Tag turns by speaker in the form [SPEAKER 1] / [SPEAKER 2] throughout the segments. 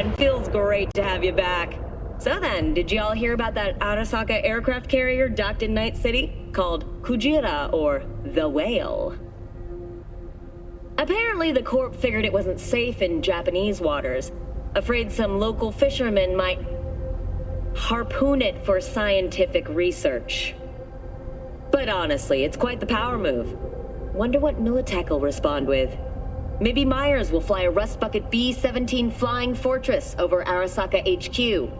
[SPEAKER 1] Chillin, feels great to have you back. So then, did y'all hear about that Arasaka aircraft carrier docked in Night City? Called Kujira, or the Whale. Apparently the Corp figured it wasn't safe in Japanese waters. Afraid some local fishermen might harpoon it for scientific research. But honestly, it's quite the power move. Wonder what Militech will respond with. Maybe Myers will fly a Rust Bucket B-17 Flying Fortress over Arasaka HQ.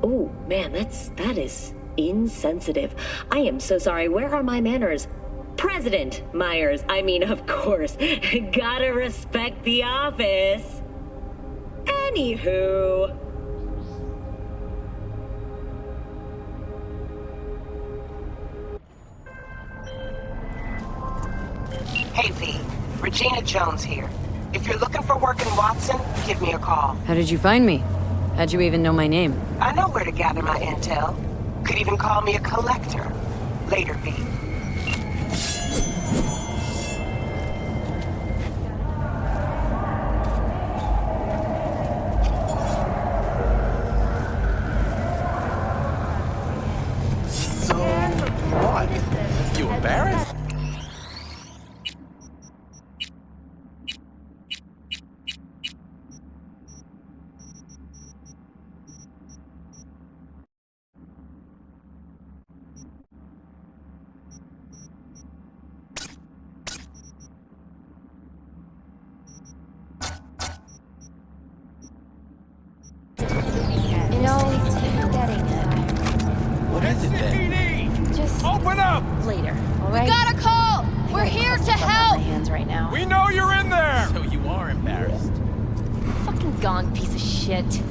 [SPEAKER 1] Oh, man, that is insensitive. I am so sorry. Where are my manners? President Myers. I mean, of course. Gotta respect the office. Anywho.
[SPEAKER 2] Hey, V. Regina Jones here. If you're looking for work in Watson, give me a call.
[SPEAKER 3] How did you find me? How'd you even know my name?
[SPEAKER 2] I know where to gather my intel. Could even call me a collector. Later, V.
[SPEAKER 4] So, what? You embarrassed? What is it then?
[SPEAKER 5] Just
[SPEAKER 6] Open up!
[SPEAKER 5] later, all right?
[SPEAKER 7] We got a call! We're here to help!
[SPEAKER 5] My hands right now.
[SPEAKER 6] We know you're in there!
[SPEAKER 4] So you are embarrassed.
[SPEAKER 5] Fucking gone, piece of shit.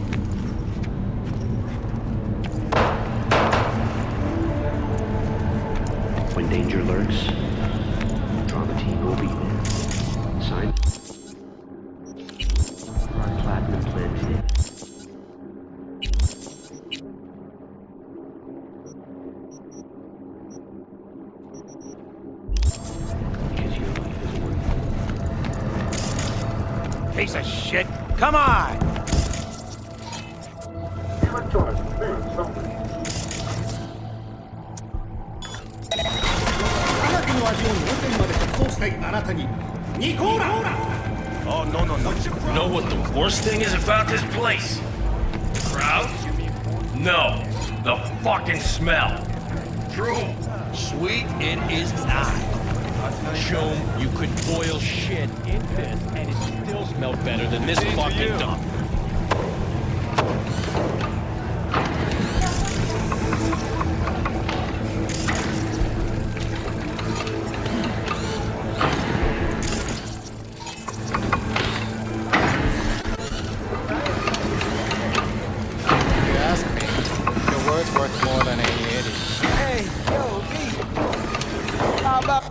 [SPEAKER 8] When danger lurks, the drama team will be there. Sign. Our platinum plan hit. Because your life is worth it.
[SPEAKER 6] Piece of shit! Come on! Oh, no.
[SPEAKER 9] Know what the worst thing is about this place? Crowd? No, the fucking smell.
[SPEAKER 4] True. Sweet, it is not. Show you could boil shit in this and it still smells better than this fucking dump.
[SPEAKER 10] You ask me, your word's worth more than 80.
[SPEAKER 6] Hey, yo, V! How about...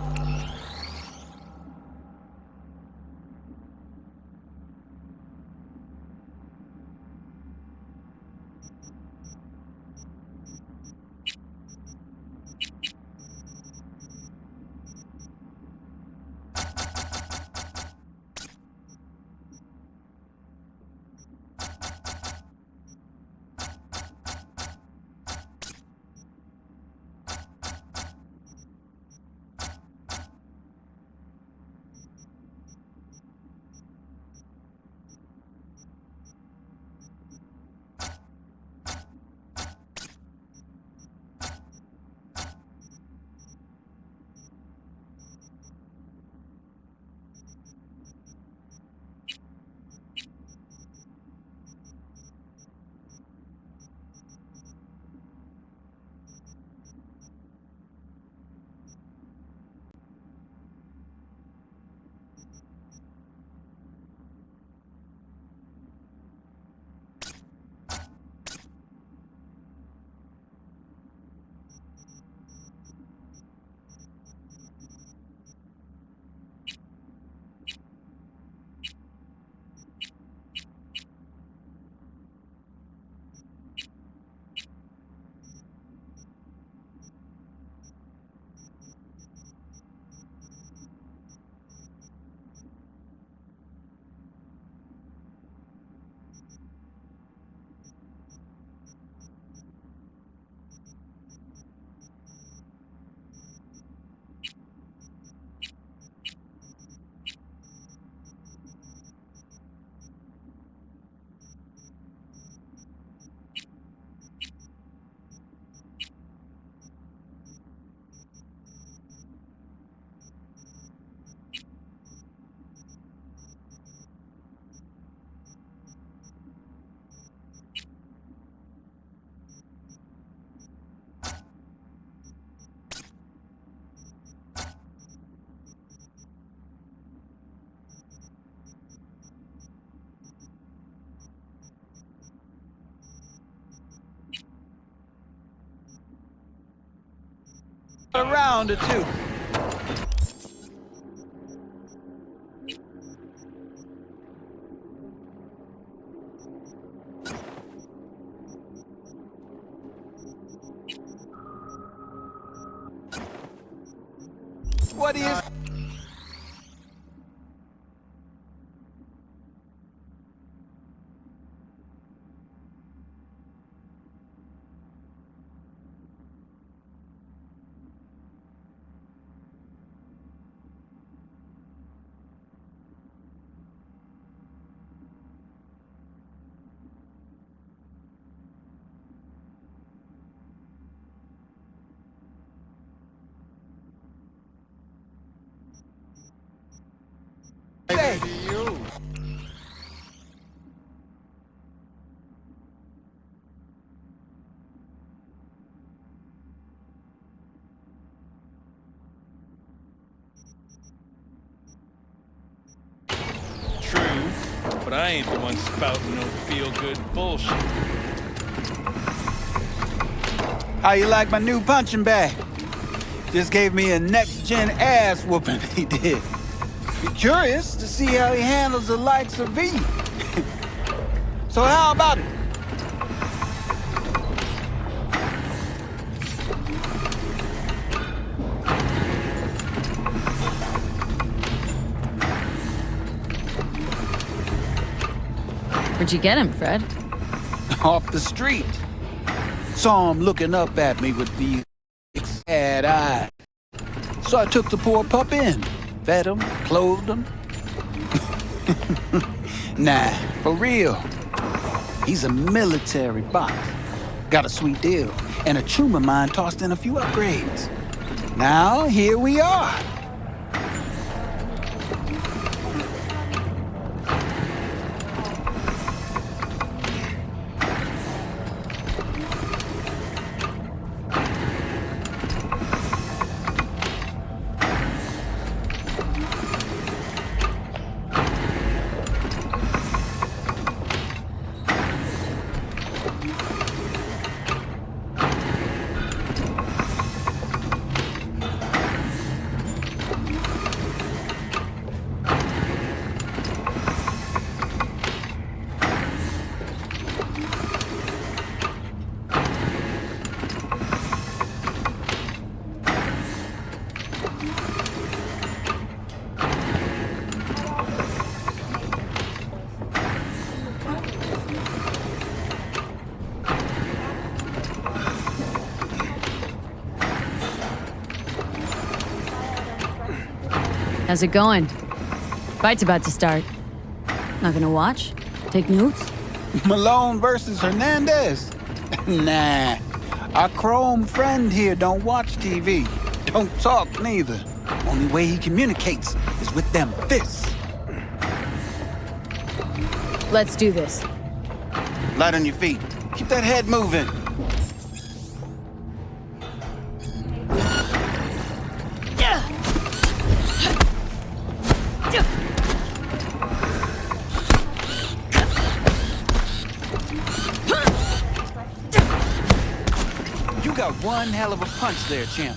[SPEAKER 6] Around or two. What is... Hey.
[SPEAKER 4] True, but I ain't the one spouting no feel-good bullshit.
[SPEAKER 6] How you like my new punching bag? Just gave me a next-gen ass whooping, he did. Be curious to see how he handles the likes of V. So how about it?
[SPEAKER 3] Where'd you get him, Fred?
[SPEAKER 6] Off the street. Saw him looking up at me with the sad eye. So I took the poor pup in. Fed him, clothed him. Nah, for real. He's a military bot. Got a sweet deal, and a chum of mine tossed in a few upgrades. Now, here we are.
[SPEAKER 3] How's it going? Fight's about to start. Not gonna watch? Take notes?
[SPEAKER 6] Malone versus Hernandez? Nah. Our chrome friend here don't watch TV. Don't talk neither. Only way he communicates is with them fists.
[SPEAKER 3] Let's do this.
[SPEAKER 6] Light on your feet. Keep that head moving. You got one hell of a punch there, champ.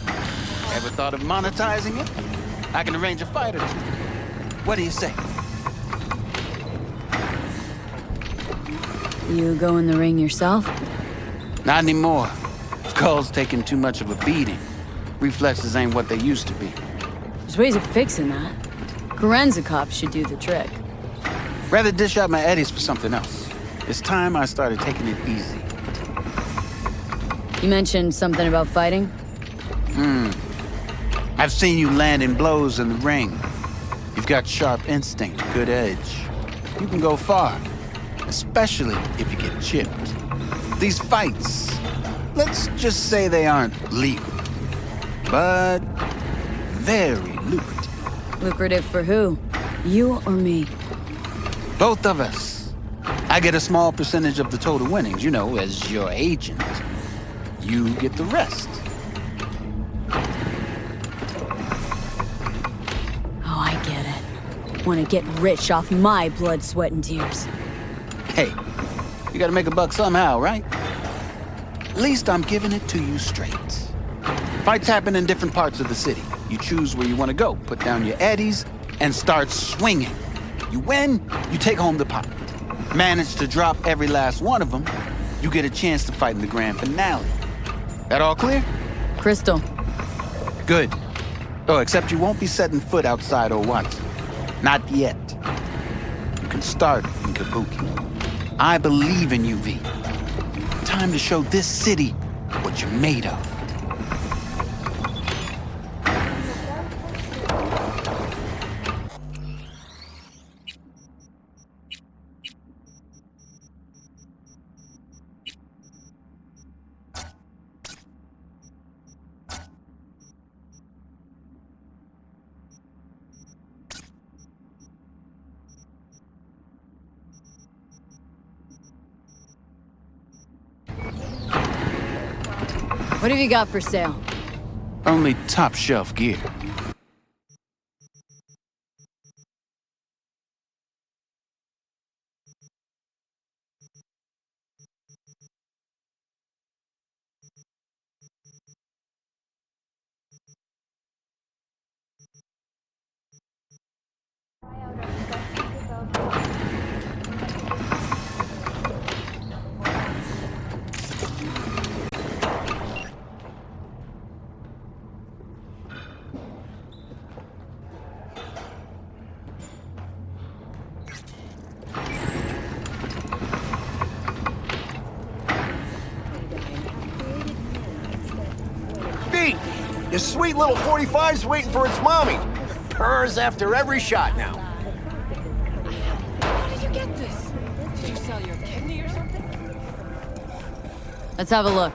[SPEAKER 6] Ever thought of monetizing it? I can arrange a fight or two. What do you say?
[SPEAKER 3] You go in the ring yourself?
[SPEAKER 6] Not anymore. Skull's taking too much of a beating. Reflexes ain't what they used to be.
[SPEAKER 3] There's ways of fixing that. Korenzikov should do the trick.
[SPEAKER 6] Rather dish out my eddies for something else. It's time I started taking it easy.
[SPEAKER 3] You mentioned something about fighting?
[SPEAKER 6] I've seen you landing blows in the ring. You've got sharp instinct, good edge. You can go far, especially if you get chipped. These fights, let's just say they aren't legal, but very lucrative.
[SPEAKER 3] Lucrative for who? You or me?
[SPEAKER 6] Both of us. I get a small percentage of the total winnings, you know, as your agent. You get the rest.
[SPEAKER 3] Oh, I get it. Want to get rich off my blood, sweat, and tears.
[SPEAKER 6] Hey, you gotta make a buck somehow, right? At least I'm giving it to you straight. Fights happen in different parts of the city. You choose where you want to go, put down your eddies, and start swinging. You win, you take home the pot. Manage to drop every last one of them, you get a chance to fight in the grand finale. That all clear?
[SPEAKER 3] Crystal.
[SPEAKER 6] Good. Oh, except you won't be setting foot outside or Watson. Not yet. You can start in Kabuki. I believe in you, V. Time to show this city what you're made of.
[SPEAKER 3] What have you got for sale?
[SPEAKER 6] Only top shelf gear.
[SPEAKER 11] Your sweet little 45's waiting for its mommy. Purrs after every shot now.
[SPEAKER 5] Where did you get this? Did you sell your kidney or something?
[SPEAKER 3] Let's have a look.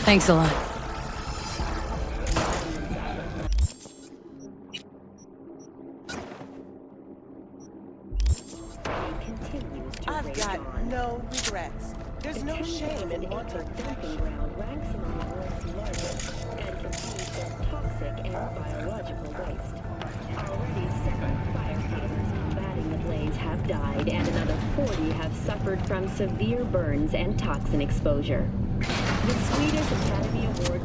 [SPEAKER 3] Thanks a lot.
[SPEAKER 2] I've got no regrets. There's no shame in wanting
[SPEAKER 1] dumping ground ranks among the world's largest and contains both toxic and biological waste. Already 7 firefighters combating the blaze have died, and another 40 have suffered from severe burns and toxin exposure. The Swedish Academy Award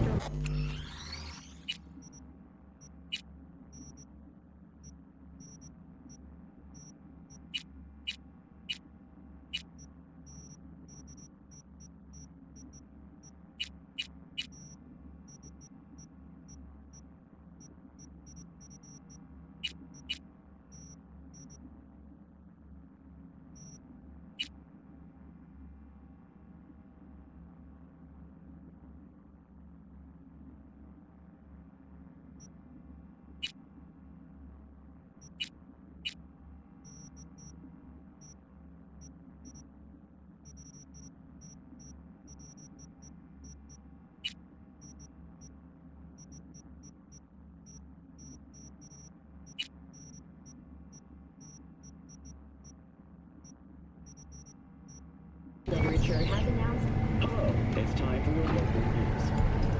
[SPEAKER 1] for literature has announced.
[SPEAKER 12] Hello, it's time for your local news.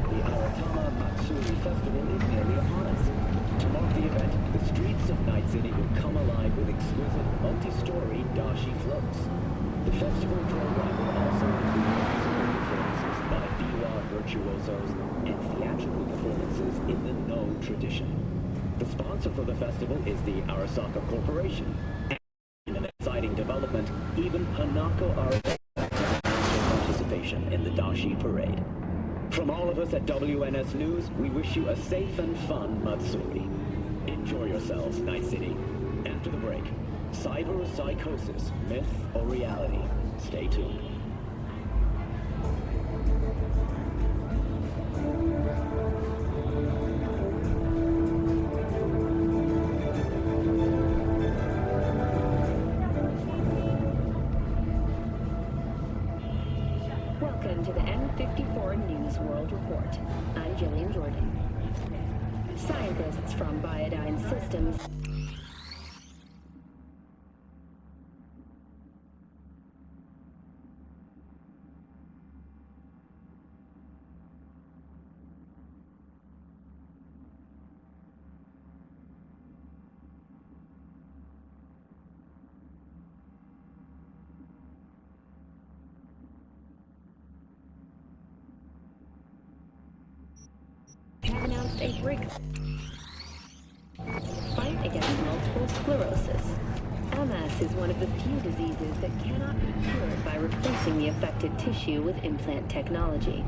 [SPEAKER 12] The Aratama Matsuri Festival is nearly upon us. To mark the event, the streets of Night City will come alive with exquisite multi-story dashi floats. The festival program will also include musical performances by biwa virtuosos and theatrical theatrical performances in the No tradition. The sponsor for the festival is the Arasaka Corporation. And an exciting development, even Hanako Arasaka participation in the Dashi Parade. From all of us at WNS News, we wish you a safe and fun Matsuri. Enjoy yourselves, Night City. After the break, cyber psychosis, myth or reality? Stay tuned.
[SPEAKER 13] Welcome to the M54 News World Report. I'm Jillian Jordan. Scientists from Biodyne Systems have announced a breakthrough fight against multiple sclerosis. MS is one of the few diseases that cannot be cured by replacing the affected tissue with implant technology.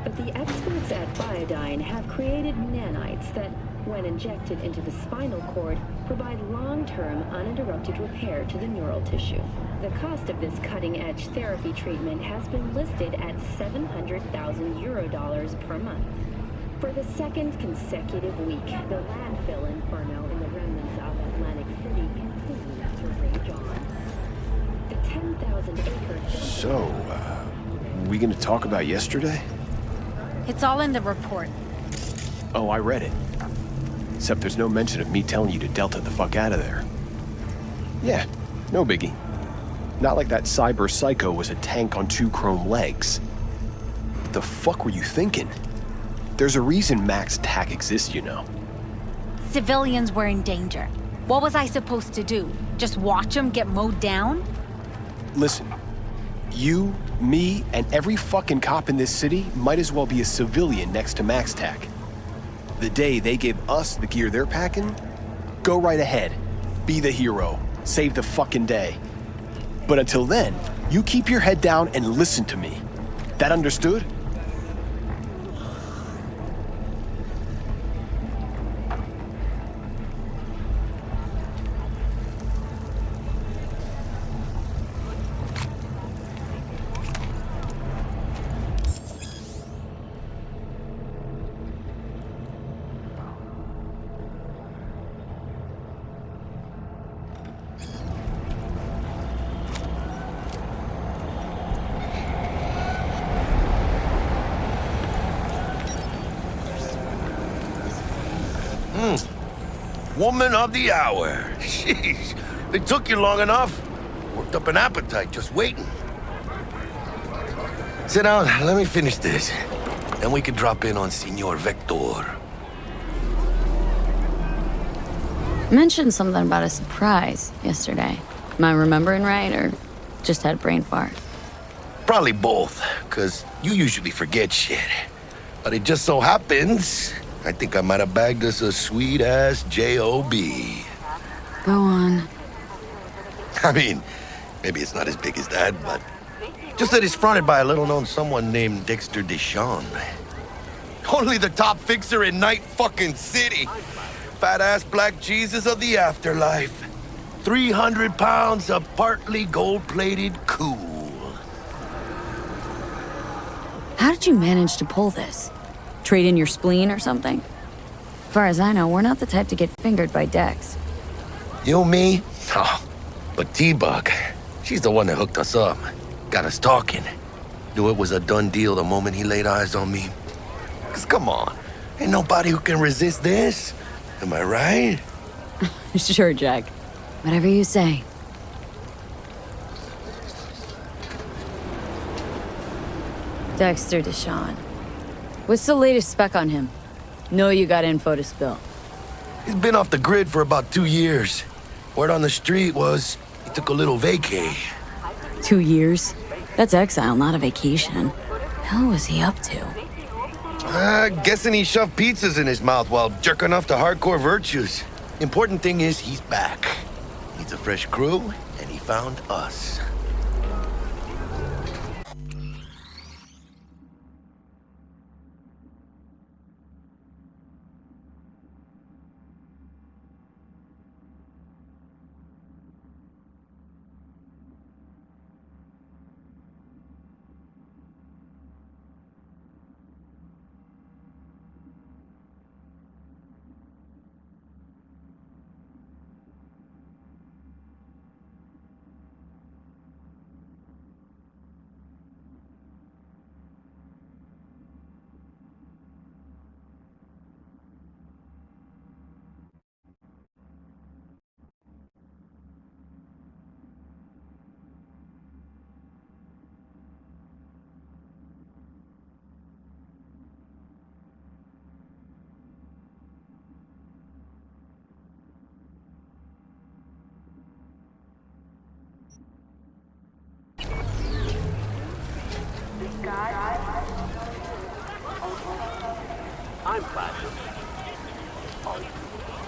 [SPEAKER 13] But the experts at Biodyne have created nanites that, when injected into the spinal cord, provide long-term uninterrupted repair to the neural tissue. The cost of this cutting-edge therapy treatment has been listed at €700,000 per month. For the second consecutive week, the landfill inferno in the remnants of Atlantic City continues to rage on. The 10,000-acre...
[SPEAKER 14] So, we gonna talk about yesterday?
[SPEAKER 7] It's all in the report.
[SPEAKER 14] Oh, I read it. Except there's no mention of me telling you to Delta the fuck out of there. Yeah, no biggie. Not like that cyber psycho was a tank on 2 chrome legs. What the fuck were you thinking? There's a reason Max TAC exists, you know.
[SPEAKER 7] Civilians were in danger. What was I supposed to do? Just watch them get mowed down?
[SPEAKER 14] Listen, you, me, and every fucking cop in this city might as well be a civilian next to Max TAC. The day they give us the gear they're packing, go right ahead. Be the hero. Save the fucking day. But until then, you keep your head down and listen to me. That understood?
[SPEAKER 11] Woman of the hour. Jeez, it took you long enough. Worked up an appetite just waiting. Sit down, let me finish this. Then we can drop in on Senor Vector.
[SPEAKER 3] Mentioned something about a surprise yesterday. Am I remembering right, or just had a brain fart?
[SPEAKER 11] Probably both, because you usually forget shit. But it just so happens, I think I might have bagged us a sweet-ass J.O.B.
[SPEAKER 3] Go on.
[SPEAKER 11] I mean, maybe it's not as big as that, but just that it's fronted by a little-known someone named Dexter Deshawn. Only the top fixer in Night fucking City. Fat-ass black Jesus of the afterlife. 300 pounds of partly gold-plated cool.
[SPEAKER 3] How did you manage to pull this? Trade in your spleen or something? As far as I know, we're not the type to get fingered by Dex.
[SPEAKER 11] You, me? Oh, but T-Bug, she's the one that hooked us up. Got us talking. Knew it was a done deal the moment he laid eyes on me. 'Cause come on, ain't nobody who can resist this. Am I right?
[SPEAKER 3] Sure, Jack. Whatever you say. Dexter Deshawn. What's the latest spec on him? Know you got info to spill.
[SPEAKER 11] He's been off the grid for about 2 years. Word on the street was he took a little vacay.
[SPEAKER 3] 2 years? That's exile, not a vacation. Hell was he up to?
[SPEAKER 11] Guessing he shoved pizzas in his mouth while jerking off to hardcore virtues. Important thing is he's back. Needs a fresh crew, and he found us.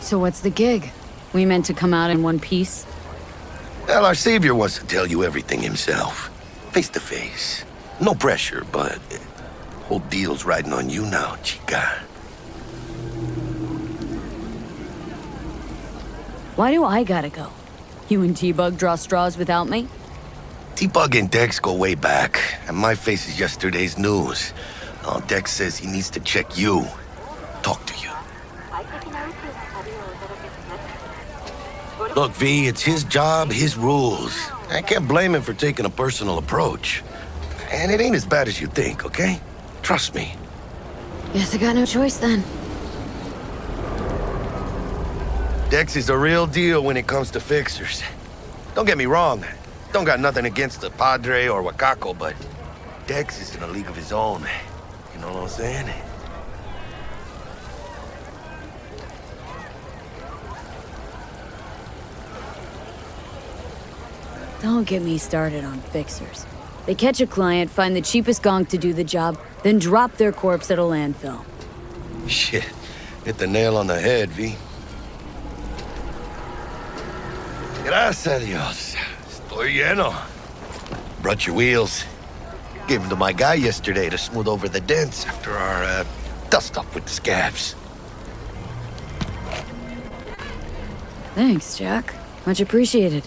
[SPEAKER 3] So what's the gig? We meant to come out in one piece?
[SPEAKER 11] Well, our savior wants to tell you everything himself. Face to face. No pressure, but whole deal's riding on you now, chica.
[SPEAKER 3] Why do I gotta go? You and T-Bug draw straws without me?
[SPEAKER 11] T-Bug and Dex go way back, and my face is yesterday's news. Dex says he needs to check you. Talk to you. Look, V, it's his job, his rules. I can't blame him for taking a personal approach. And it ain't as bad as you think, okay? Trust me.
[SPEAKER 3] Guess I got no choice then.
[SPEAKER 11] Dex is a real deal when it comes to fixers. Don't get me wrong. Don't got nothing against the Padre or Wakako, but Dex is in a league of his own. You know what I'm saying?
[SPEAKER 3] Don't get me started on fixers. They catch a client, find the cheapest gonk to do the job, then drop their corpse at a landfill.
[SPEAKER 11] Shit. Hit the nail on the head, V. Gracias a Dios. Estoy lleno. Brought your wheels. Gave them to my guy yesterday to smooth over the dents after our dust-up with the scabs.
[SPEAKER 3] Thanks, Jack. Much appreciated.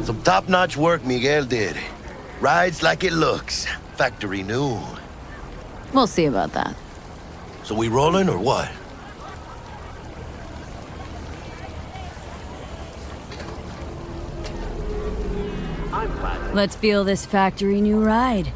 [SPEAKER 11] Some top-notch work Miguel did. Rides like it looks. Factory new.
[SPEAKER 3] We'll see about that.
[SPEAKER 11] So we rolling or what?
[SPEAKER 3] Let's feel this factory new ride.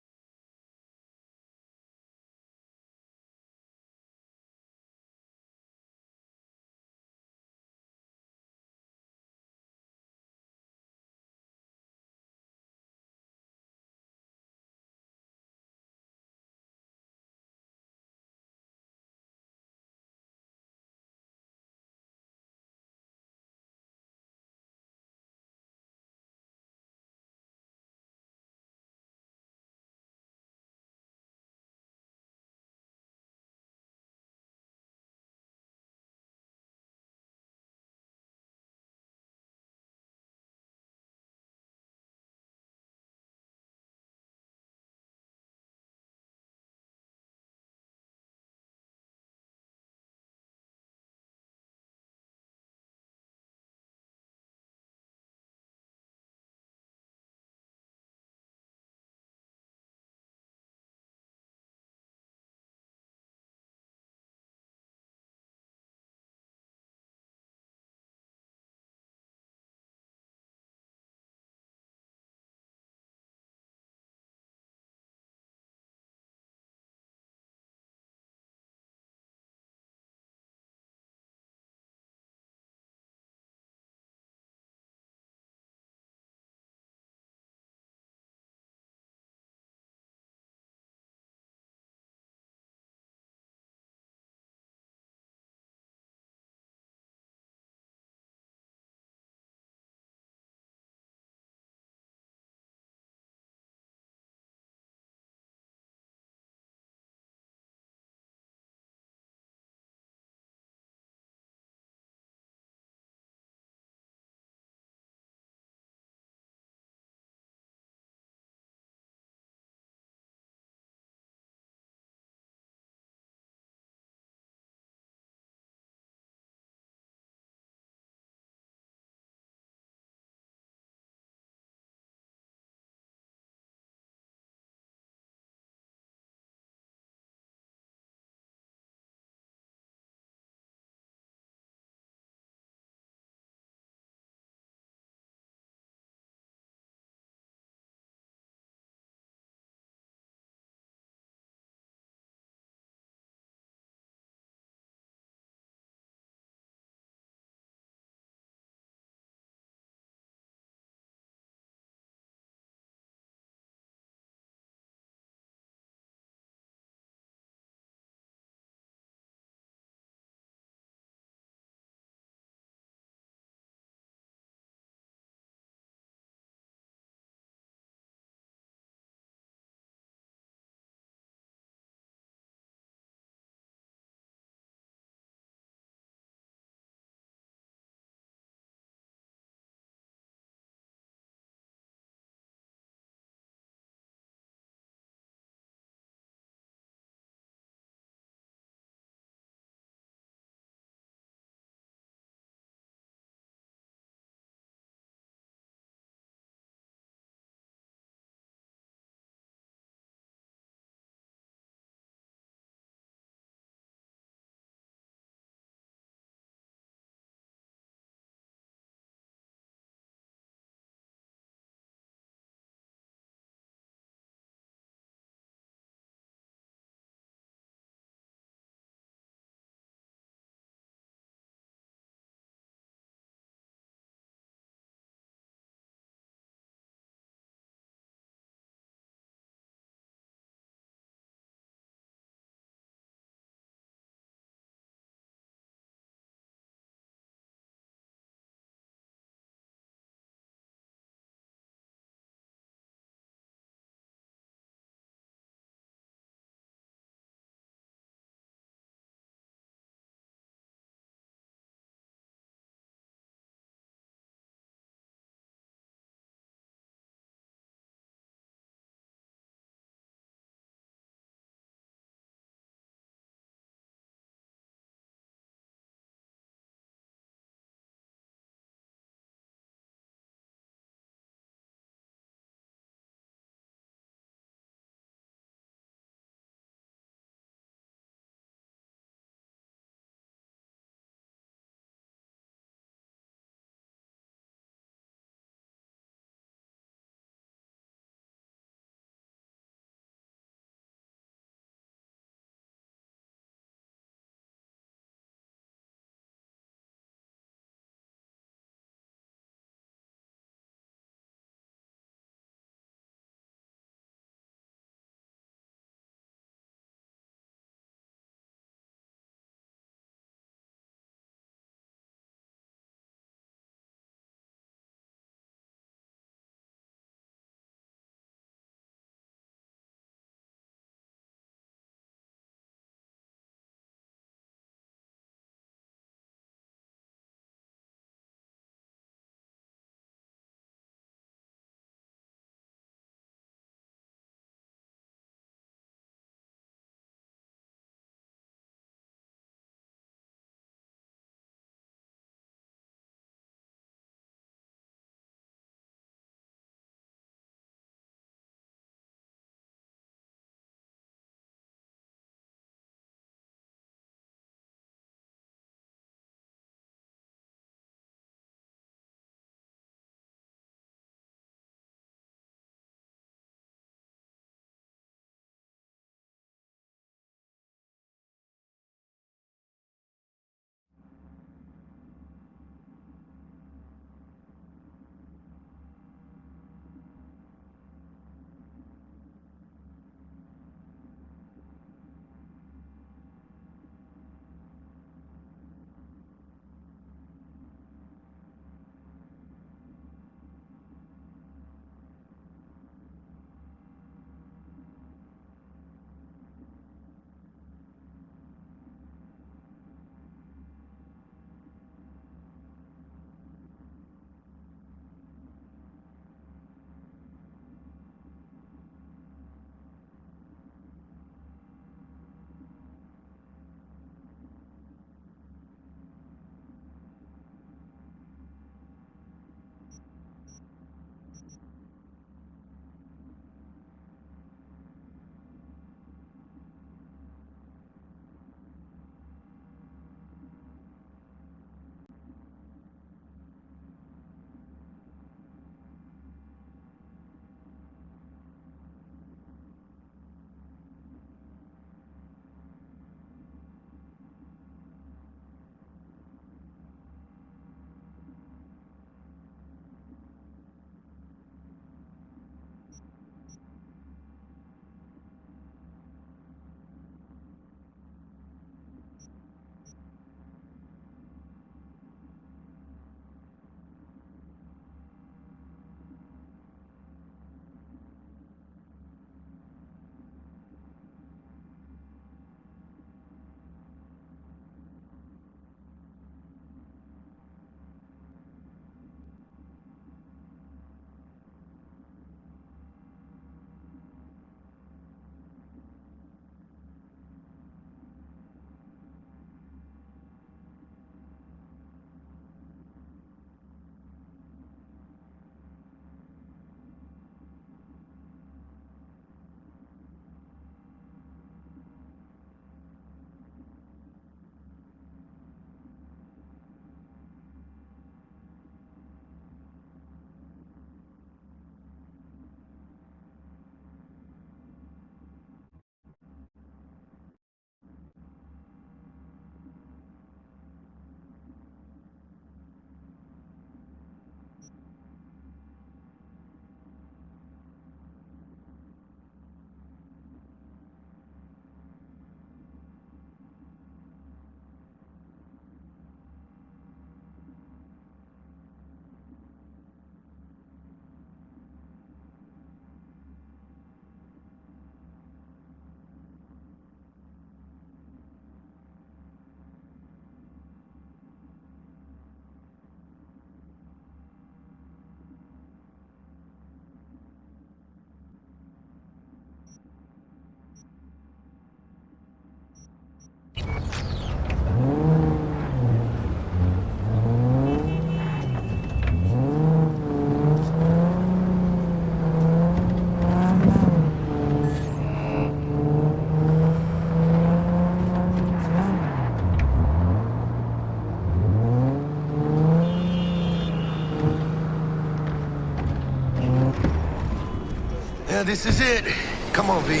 [SPEAKER 11] Yeah, this is it. Come on, V.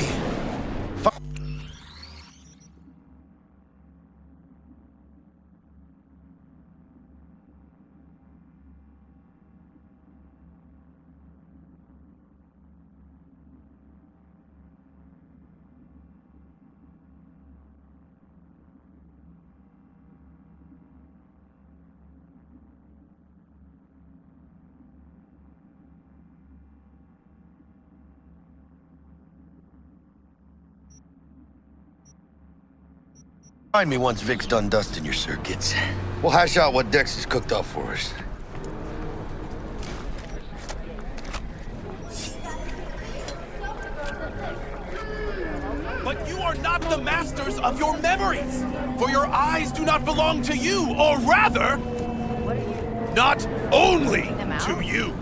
[SPEAKER 11] Find me once Vic's done dusting your circuits. We'll hash out what Dex has cooked up for us.
[SPEAKER 15] But you are not the masters of your memories, for your eyes do not belong to you, or rather, not only to you.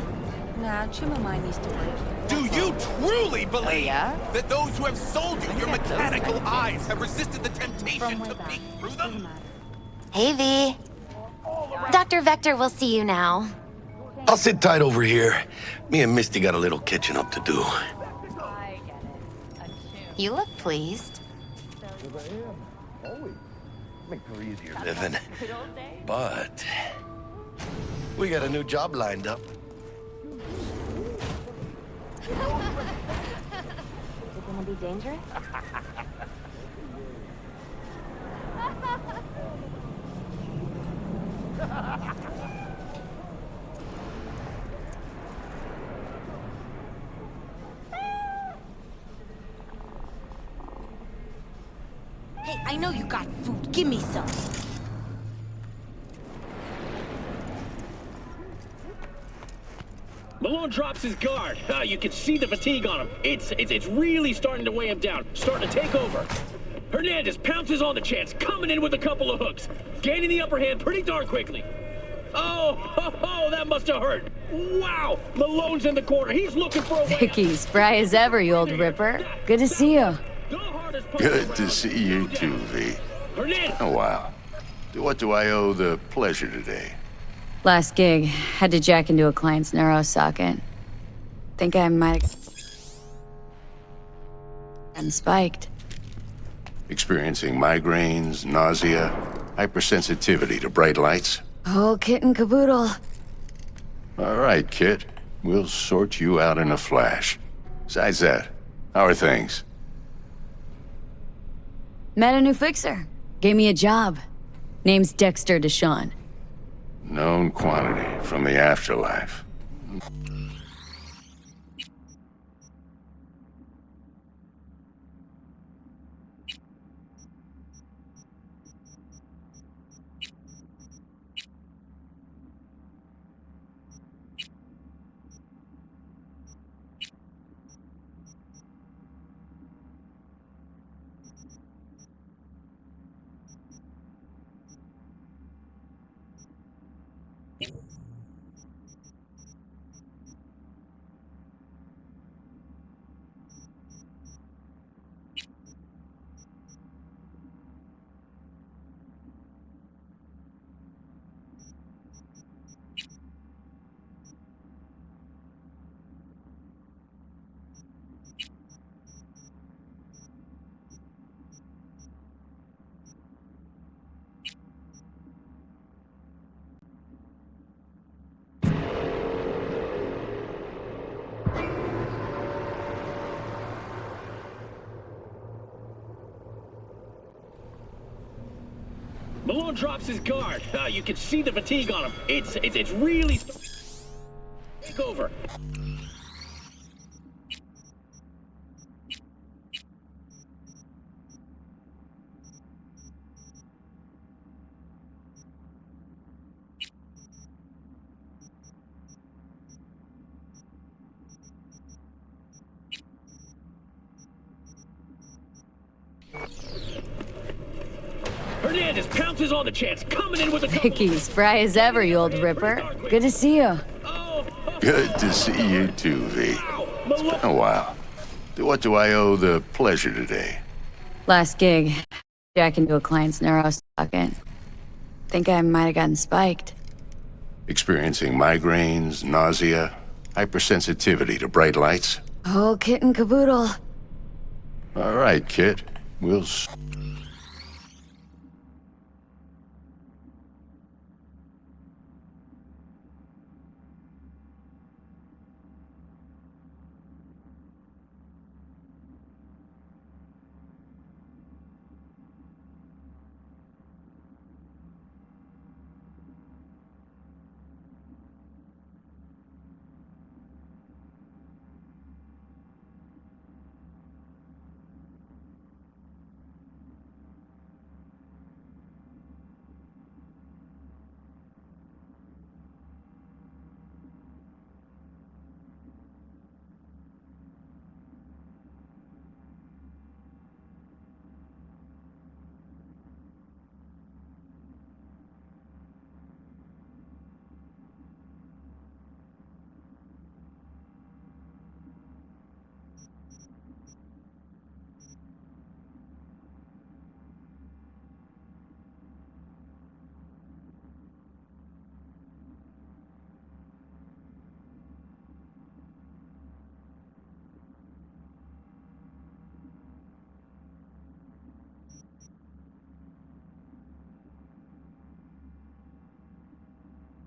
[SPEAKER 7] Nah, Chimamai needs to work.
[SPEAKER 15] Do you truly believe that those who have sold you your mechanical eyes have resisted the temptation to peek through them?
[SPEAKER 16] Hey, V. Dr. Vector will see you now.
[SPEAKER 11] I'll sit tight over here. Me and Misty got a little catching up to do.
[SPEAKER 16] You look pleased.
[SPEAKER 11] Make for easier living. But we got a new job lined up.
[SPEAKER 16] Is it gonna be dangerous?
[SPEAKER 7] Hey, I know you got food. Give me some.
[SPEAKER 4] Malone drops his guard. You can see the fatigue on him. It's really starting to weigh him down. Starting to take over. Hernandez pounces on the chance, coming in with a couple of hooks. Gaining the upper hand pretty darn quickly. Oh, that must have hurt. Wow, Malone's in the corner. He's looking for a way.
[SPEAKER 3] Vicky, spry as ever, you old ripper. Good to see you.
[SPEAKER 17] Good to see you too, V. Oh, wow. What do I owe the pleasure today?
[SPEAKER 3] Last gig, had to jack into a client's neuro socket. Think I might have gotten spiked.
[SPEAKER 17] Experiencing migraines, nausea, hypersensitivity to bright lights?
[SPEAKER 3] Whole kit and caboodle.
[SPEAKER 17] All right, kid. We'll sort you out in a flash. Besides that, how are things?
[SPEAKER 3] Met a new fixer. Gave me a job. Name's Dexter Deshawn.
[SPEAKER 17] Known quantity from the afterlife.
[SPEAKER 4] Malone drops his guard. You can see the fatigue on him. It's really take over. Hernandez pounces on the chance, coming in with a couple.
[SPEAKER 3] Vicky, spry as ever, you old ripper. Good to see you.
[SPEAKER 17] Good to see you too, V. It's been a while. What do I owe the pleasure today?
[SPEAKER 3] Last gig, jack into a client's neuro socket. Think I might have gotten spiked.
[SPEAKER 17] Experiencing migraines, nausea, hypersensitivity to bright lights?
[SPEAKER 3] Oh, kit and caboodle.
[SPEAKER 17] All right, kid. We'll...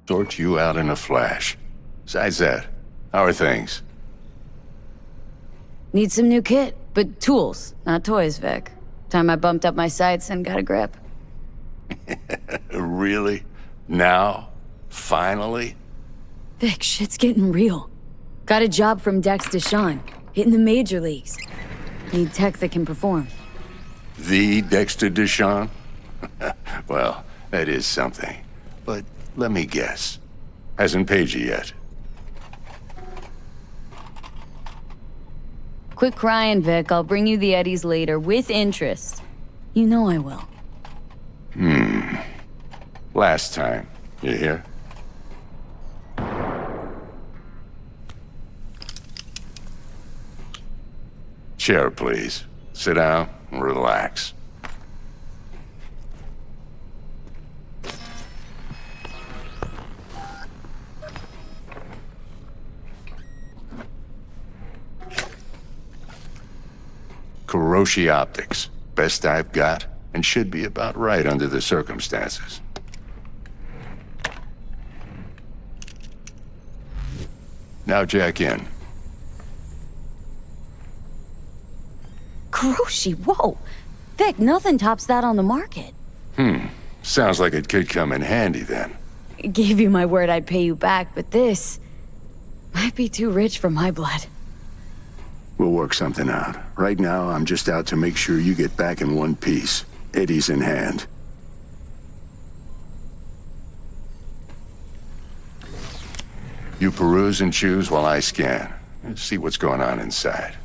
[SPEAKER 17] sort you out in a flash. Besides that, how are things?
[SPEAKER 3] Need some new kit, but tools, not toys, Vic. Time I bumped up my sights and got a grip.
[SPEAKER 17] Really? Now? Finally?
[SPEAKER 3] Vic, shit's getting real. Got a job from Dex Deshawn, hitting the major leagues. Need tech that can perform.
[SPEAKER 17] The Dexter Deshawn? Well, that is something. But let me guess. Hasn't paid you yet.
[SPEAKER 3] Quit crying, Vic. I'll bring you the eddies later, with interest. You know I will.
[SPEAKER 17] Last time. You hear? Chair, please. Sit down and relax. Kuroshi Optics. Best I've got, and should be about right under the circumstances. Now jack in.
[SPEAKER 3] Kuroshi, whoa! Vic, nothing tops that on the market.
[SPEAKER 17] Sounds like it could come in handy then.
[SPEAKER 3] Gave you my word I'd pay you back, but this might be too rich for my blood.
[SPEAKER 17] We'll work something out. Right now, I'm just out to make sure you get back in one piece. Eddie's in hand. You peruse and choose while I scan. See what's going on inside.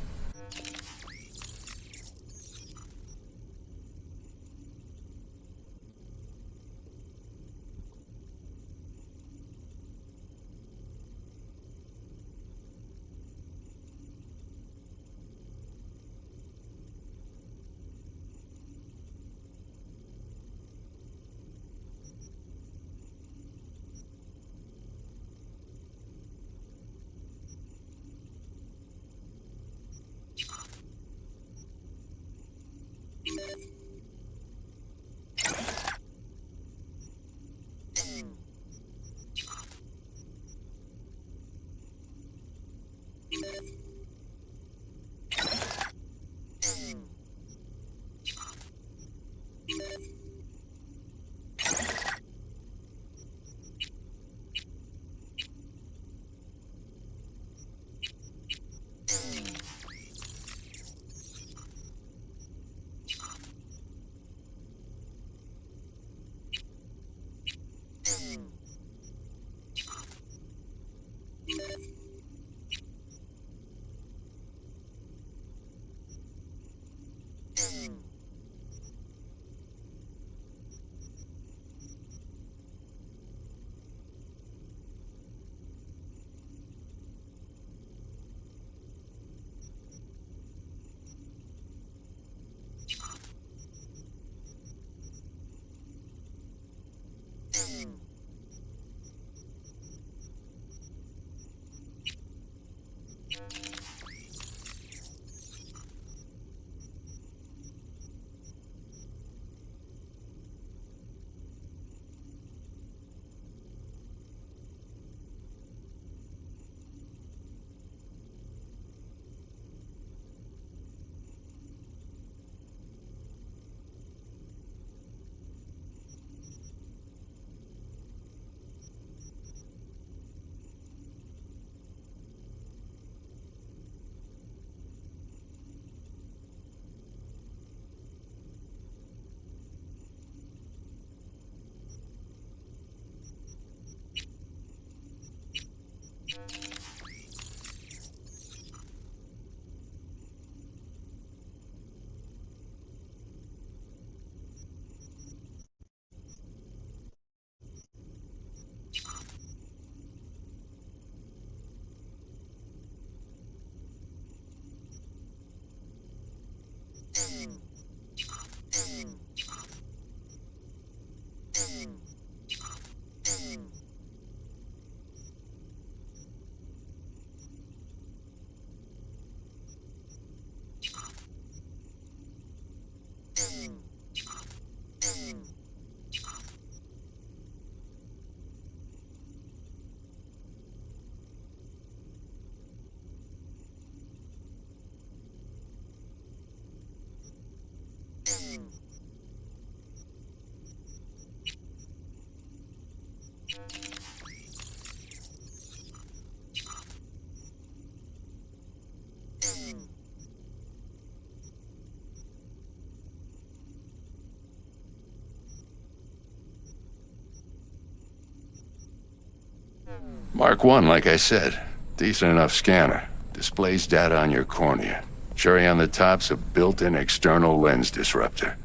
[SPEAKER 17] Mark 1, like I said. Decent enough scanner. Displays data on your cornea. Cherry on the top's a built-in external lens disruptor.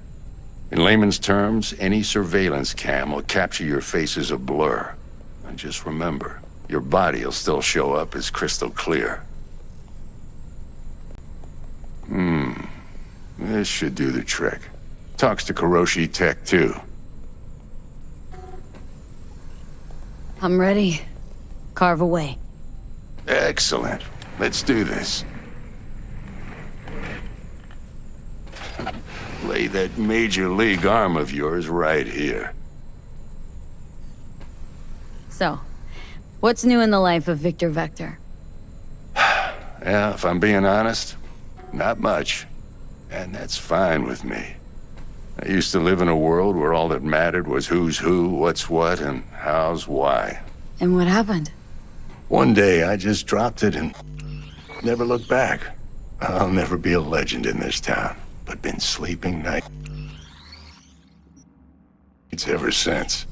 [SPEAKER 17] In layman's terms, any surveillance cam will capture your face as a blur. And just remember, your body will still show up as crystal clear. This should do the trick. Talks to Kuroshi Tech, too.
[SPEAKER 3] I'm ready. Carve away.
[SPEAKER 17] Excellent. Let's do this. Lay that major league arm of yours right here.
[SPEAKER 3] So, what's new in the life of Victor Vector?
[SPEAKER 17] Yeah, if I'm being honest, not much. And that's fine with me. I used to live in a world where all that mattered was who's who, what's what, and how's why.
[SPEAKER 3] And what happened?
[SPEAKER 17] One day, I just dropped it and never looked back. I'll never be a legend in this town, but been sleeping nights ever since.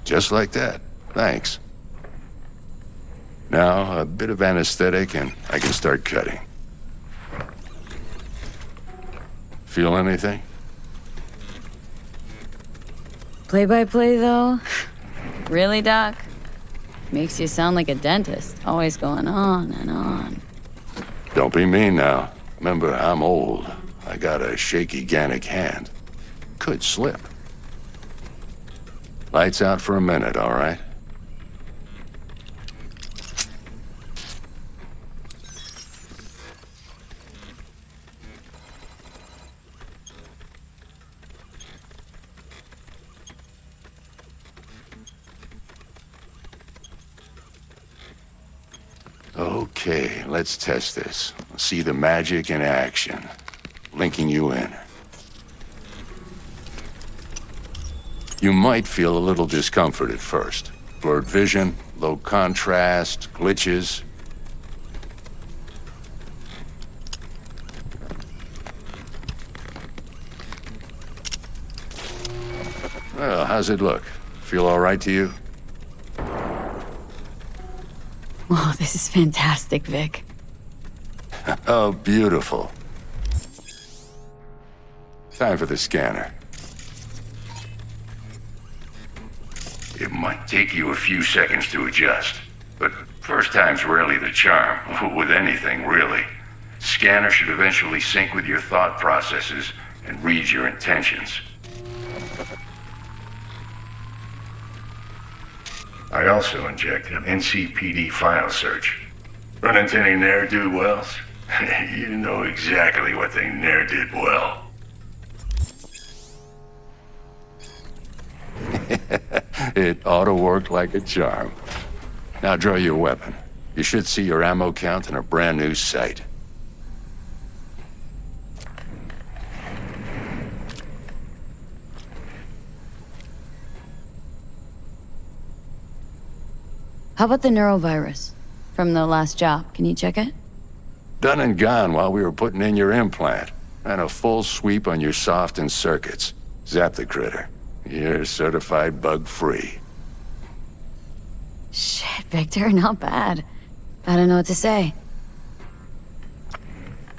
[SPEAKER 17] Just like that. Thanks. Now, a bit of anesthetic and I can start cutting. Feel anything?
[SPEAKER 3] Play-by-play, though? Really, Doc? Makes you sound like a dentist, always going on and on.
[SPEAKER 17] Don't be mean now. Remember, I'm old. I got a shaky Gannic hand. Could slip. Lights out for a minute, all right? Okay, let's test this. See the magic in action. Linking you in. You might feel a little discomfort at first. Blurred vision, low contrast, glitches. Well, how's it look? Feel all right to you?
[SPEAKER 3] Oh, this is fantastic, Vic.
[SPEAKER 17] Oh, beautiful. Time for the scanner. It might take you a few seconds to adjust, but first time's rarely the charm, with anything, really. Scanner should eventually sync with your thought processes and read your intentions. I also inject an NCPD file search. Run into any ne'er-do-wells? You know exactly what they ne'er did well. It ought to work like a charm. Now draw your weapon. You should see your ammo count in a brand new sight.
[SPEAKER 3] How about the neurovirus? From the last job, can you check it?
[SPEAKER 17] Done and gone while we were putting in your implant. And a full sweep on your soft and circuits. Zap the critter. You're certified bug-free.
[SPEAKER 3] Shit, Victor, not bad. I don't know what to say.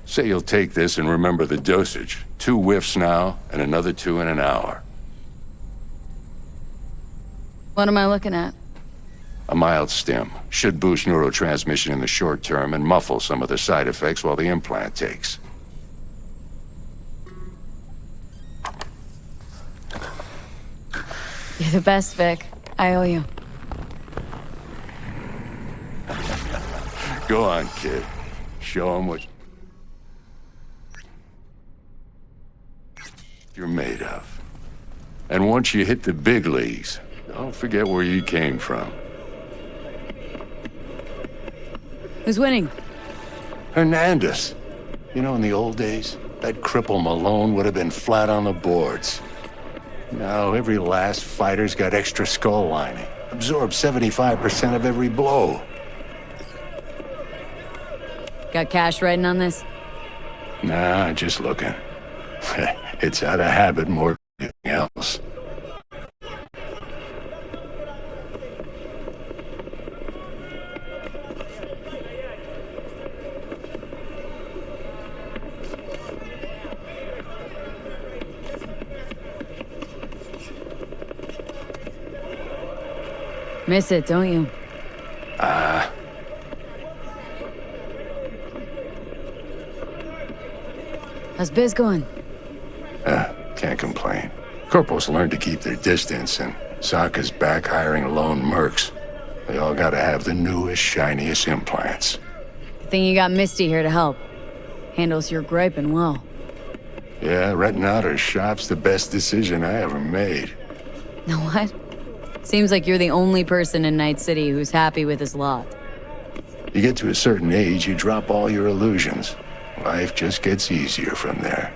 [SPEAKER 17] Say you'll take this and remember the dosage. 2 whiffs now, and another 2 in an hour.
[SPEAKER 3] What am I looking at?
[SPEAKER 17] A mild stim should boost neurotransmission in the short term and muffle some of the side effects while the implant takes.
[SPEAKER 3] You're the best, Vic. I owe you.
[SPEAKER 17] Go on, kid. Show him what you're made of. And once you hit the big leagues, don't forget where you came from.
[SPEAKER 3] Who's winning?
[SPEAKER 17] Hernandez. You know, in the old days, that cripple Malone would have been flat on the boards. Now, every last fighter's got extra skull lining. Absorbs 75% of every blow.
[SPEAKER 3] Got cash riding on this?
[SPEAKER 17] Nah, just looking. It's out of habit more than anything else.
[SPEAKER 3] Miss it, don't you? How's biz going?
[SPEAKER 17] Can't complain. Corporals learn to keep their distance, and Sokka's back hiring lone mercs. They all gotta have the newest, shiniest implants.
[SPEAKER 3] Good thing you got Misty here to help. Handles your griping well.
[SPEAKER 17] Yeah, renting out her shop's the best decision I ever made.
[SPEAKER 3] Know what? Seems like you're the only person in Night City who's happy with his lot.
[SPEAKER 17] You get to a certain age, you drop all your illusions. Life just gets easier from there.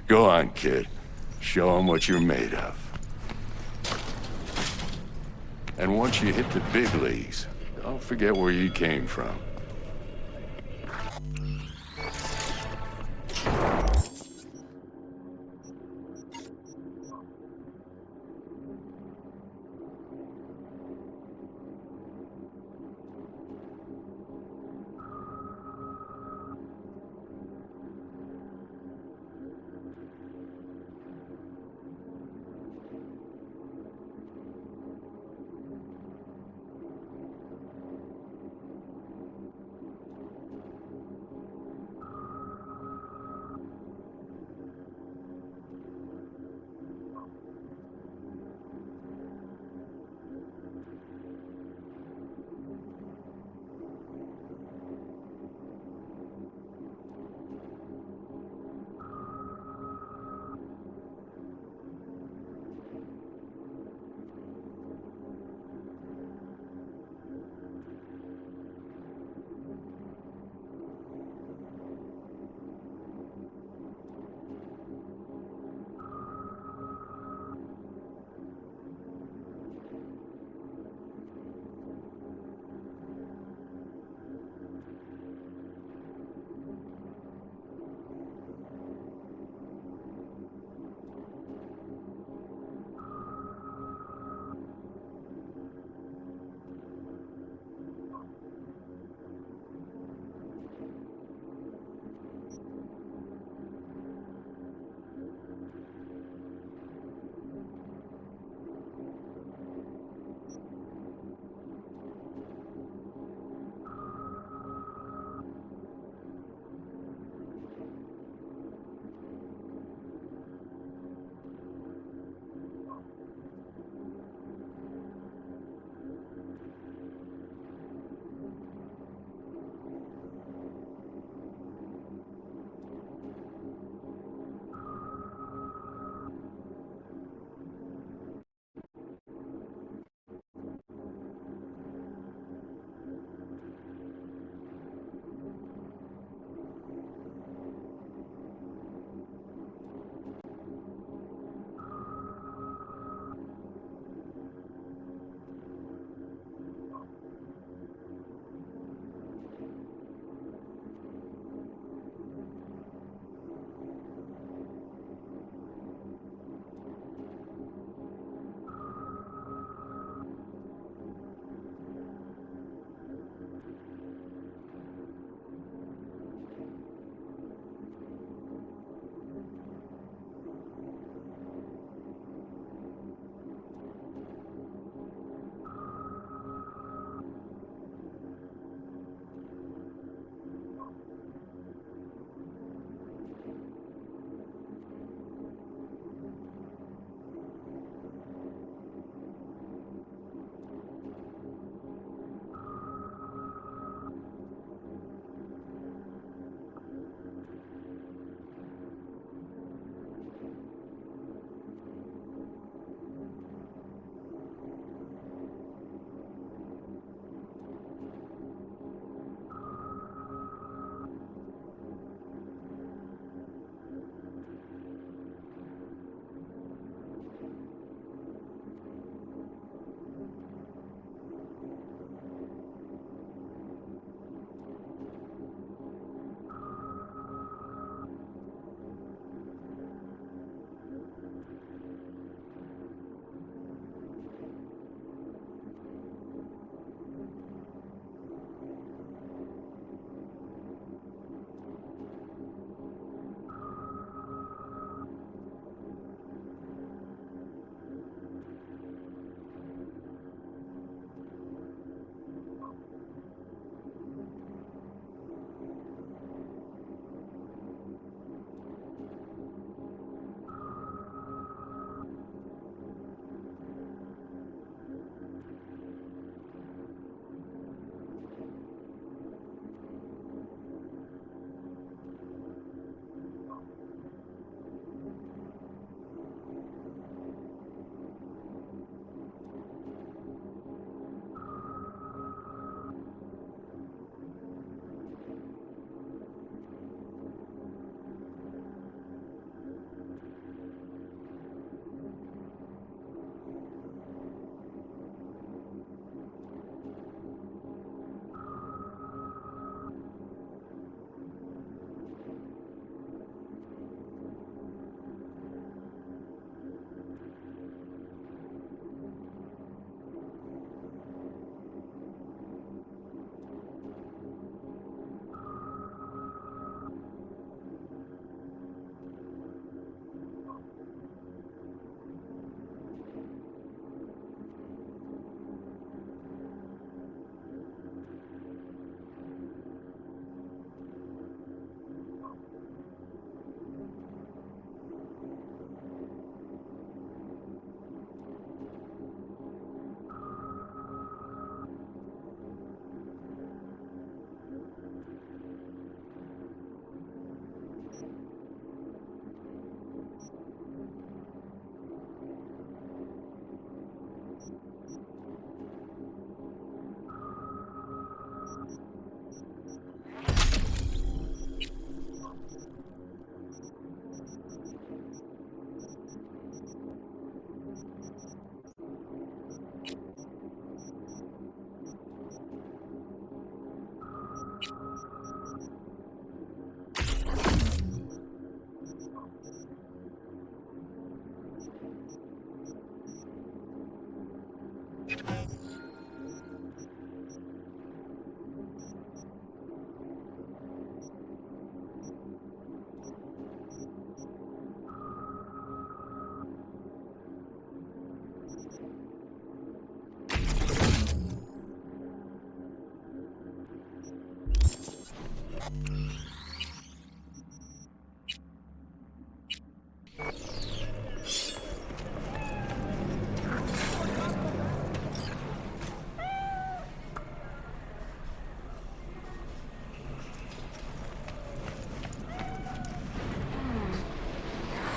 [SPEAKER 17] Go on, kid. Show 'em what you're made of. And once you hit the big leagues, don't forget where you came from.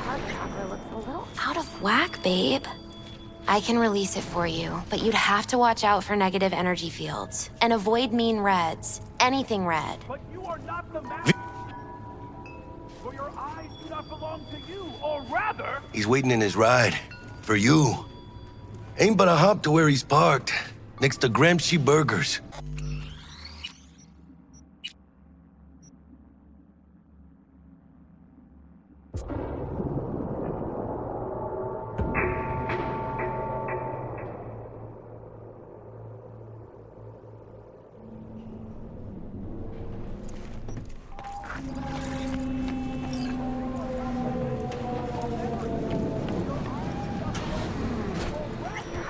[SPEAKER 16] Hot chocolate looks a little out of whack, babe. I can release it for you, but you'd have to watch out for negative energy fields and avoid mean reds. Anything red.
[SPEAKER 15] But you are not the master. For your eyes do not belong to you, or rather...
[SPEAKER 11] He's waiting in his ride. For you. Ain't but a hop to where he's parked. Next to Gramsci Burgers.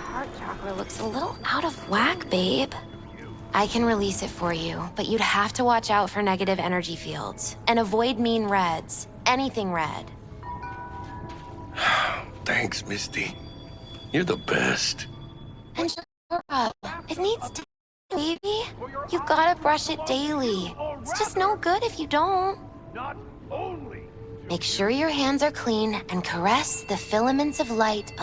[SPEAKER 16] Hot chocolate looks a little out of whack, babe. I can release it for you, but you'd have to watch out for negative energy fields and avoid mean reds. Anything red.
[SPEAKER 11] Thanks, Misty. You're the best.
[SPEAKER 16] And shut up. It needs to, baby. You gotta brush it daily. It's just no good if you don't.
[SPEAKER 15] Not only...
[SPEAKER 16] Make sure your hands are clean and caress the filaments of light.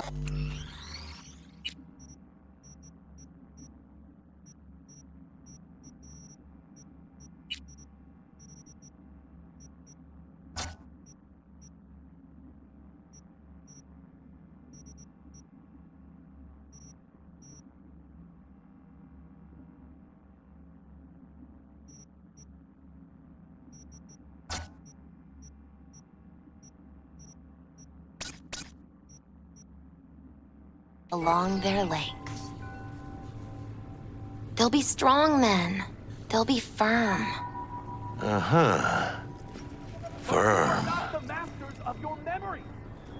[SPEAKER 16] Along their length. They'll be strong then. They'll be firm.
[SPEAKER 11] Uh-huh. Firm.
[SPEAKER 15] Not the masters of your memory.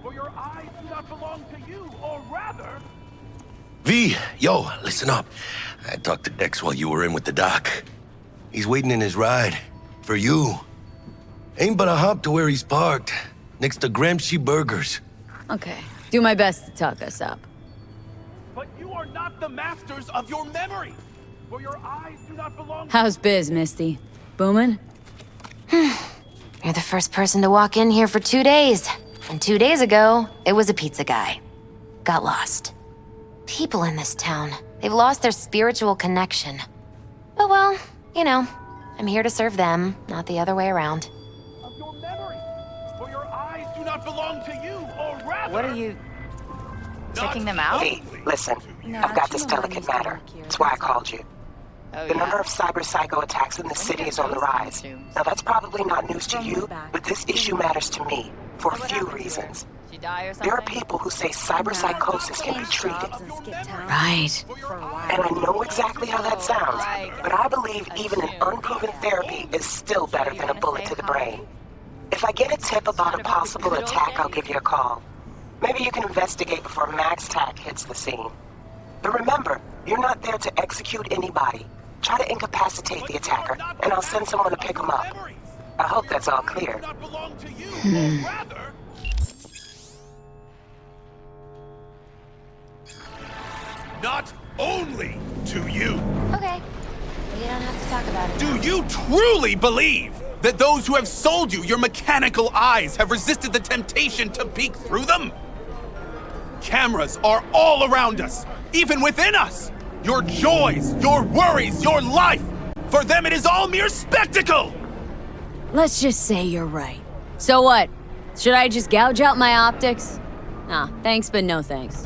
[SPEAKER 15] For your eyes do not belong to you, or rather...
[SPEAKER 11] V, yo, listen up. I talked to Dex while you were in with the doc. He's waiting in his ride. For you. Ain't but a hop to where he's parked. Next to Gramsci Burgers.
[SPEAKER 3] Okay, do my best to talk us up.
[SPEAKER 15] But you are not the masters of your memory. For your eyes do not belong...
[SPEAKER 3] How's biz, Misty? Boomin'?
[SPEAKER 16] You're the first person to walk in here for 2 days. And 2 days ago, it was a pizza guy. Got lost. People in this town, they've lost their spiritual connection. But well, you know, I'm here to serve them, not the other way around.
[SPEAKER 15] Of your memory. For your eyes do not belong to you, or rather...
[SPEAKER 18] What are you... checking them out?
[SPEAKER 2] Hey, listen. I've got this delicate matter. That's why I called you. The number of cyber-psycho attacks in the city is on the rise. Now, that's probably not news to you, but this issue matters to me for a few reasons. There are people who say cyber-psychosis can be treated.
[SPEAKER 3] Right.
[SPEAKER 2] And I know exactly how that sounds, but I believe even an unproven therapy is still better than a bullet to the brain. If I get a tip about a possible attack, I'll give you a call. Maybe you can investigate before MaxTac hits the scene. But remember, you're not there to execute anybody. Try to incapacitate the attacker, and I'll send someone to pick him up. I hope that's all clear.
[SPEAKER 15] Not only to you.
[SPEAKER 16] Okay. We don't have to talk about it.
[SPEAKER 15] Do you truly believe that those who have sold you your mechanical eyes have resisted the temptation to peek through them? Cameras are all around us, even within us. Your joys, your worries, your life. For them, it is all mere spectacle.
[SPEAKER 3] Let's just say you're right. So what? Should I just gouge out my optics? Nah, thanks, but no thanks.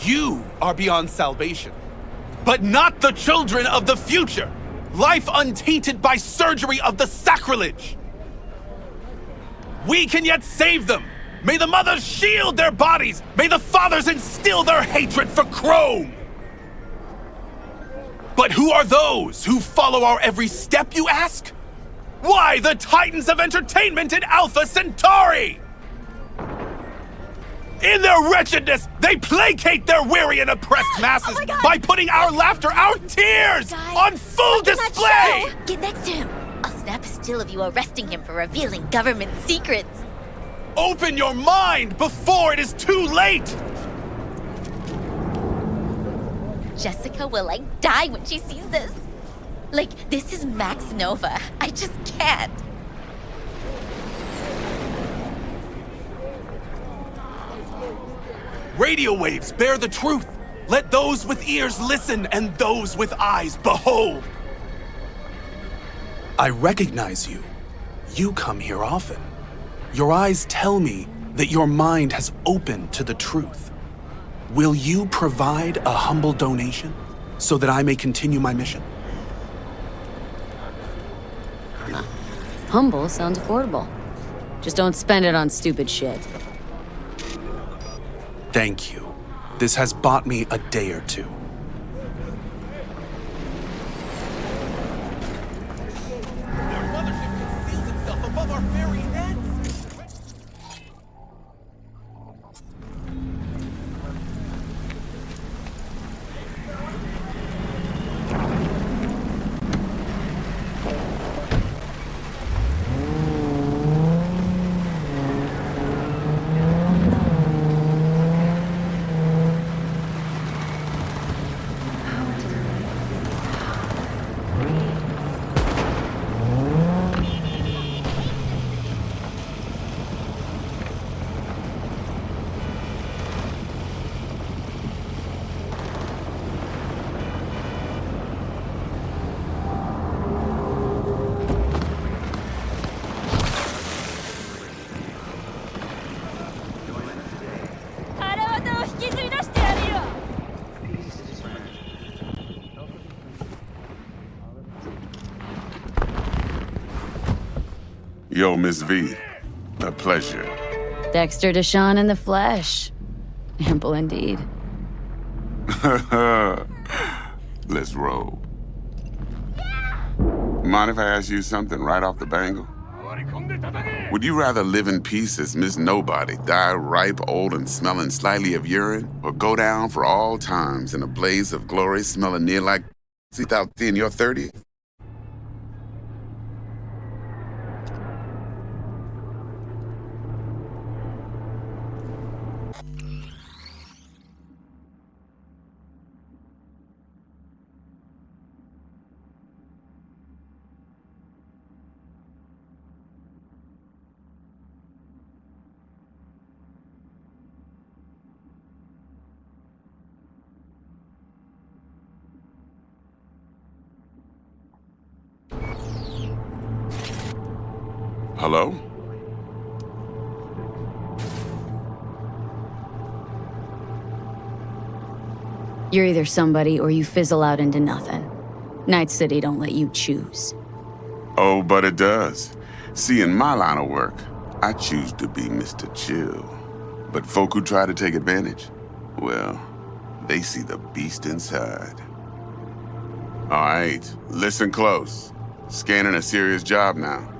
[SPEAKER 15] You are beyond salvation, but not the children of the future. Life untainted by surgery of the sacrilege. We can yet save them. May the mothers shield their bodies. May the fathers instill their hatred for Chrome. But who are those who follow our every step, you ask? Why, the titans of entertainment in Alpha Centauri! In their wretchedness, they placate their weary and oppressed masses by putting our laughter, our tears, on full display!
[SPEAKER 7] Get next to him. I'll snap
[SPEAKER 19] until of you arresting him for revealing government secrets.
[SPEAKER 15] Open your mind before it is too late!
[SPEAKER 19] Jessica will, like, die when she sees this. Like, this is Max Nova. I just can't.
[SPEAKER 15] Radio waves bear the truth. Let those with ears listen and those with eyes behold. I recognize you. You come here often. Your eyes tell me that your mind has opened to the truth. Will you provide a humble donation so that I may continue my mission?
[SPEAKER 3] Humble sounds affordable. Just don't spend it on stupid shit.
[SPEAKER 15] Thank you. This has bought me a day or two.
[SPEAKER 20] Yo, Miss V. A pleasure.
[SPEAKER 3] Dexter Deshawn in the flesh. Ample indeed.
[SPEAKER 20] Let's roll. Mind if I ask you something right off the bangle? Would you rather live in peace as Miss Nobody, die ripe, old, and smelling slightly of urine, or go down for all times in a blaze of glory smelling near like without in your 30s? Hello?
[SPEAKER 3] You're either somebody or you fizzle out into nothing. Night City don't let you choose.
[SPEAKER 20] Oh, but it does. See, in my line of work, I choose to be Mr. Chill. But folk who try to take advantage, well, they see the beast inside. All right, listen close. Scanning a serious job now.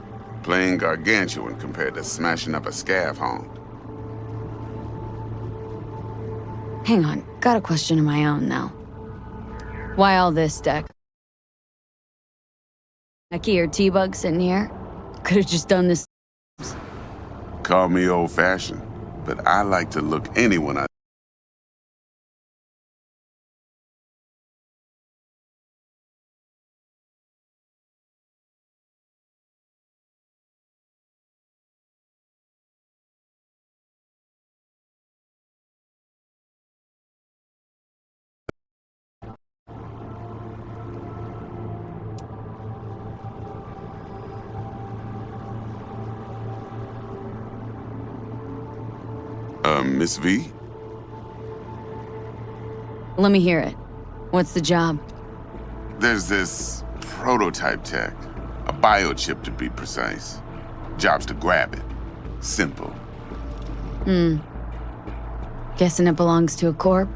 [SPEAKER 20] Playing gargantuan compared to smashing up a scav hound.
[SPEAKER 3] Hang on, got a question of my own now. Why all this, Deck? Becky or T-Bug sitting here? Could've just done this.
[SPEAKER 20] Call me old-fashioned, but I like to look anyone I Miss V?
[SPEAKER 3] Let me hear it. What's the job?
[SPEAKER 20] There's this prototype tech. A biochip, to be precise. Job's to grab it. Simple.
[SPEAKER 3] Guessing it belongs to a corp?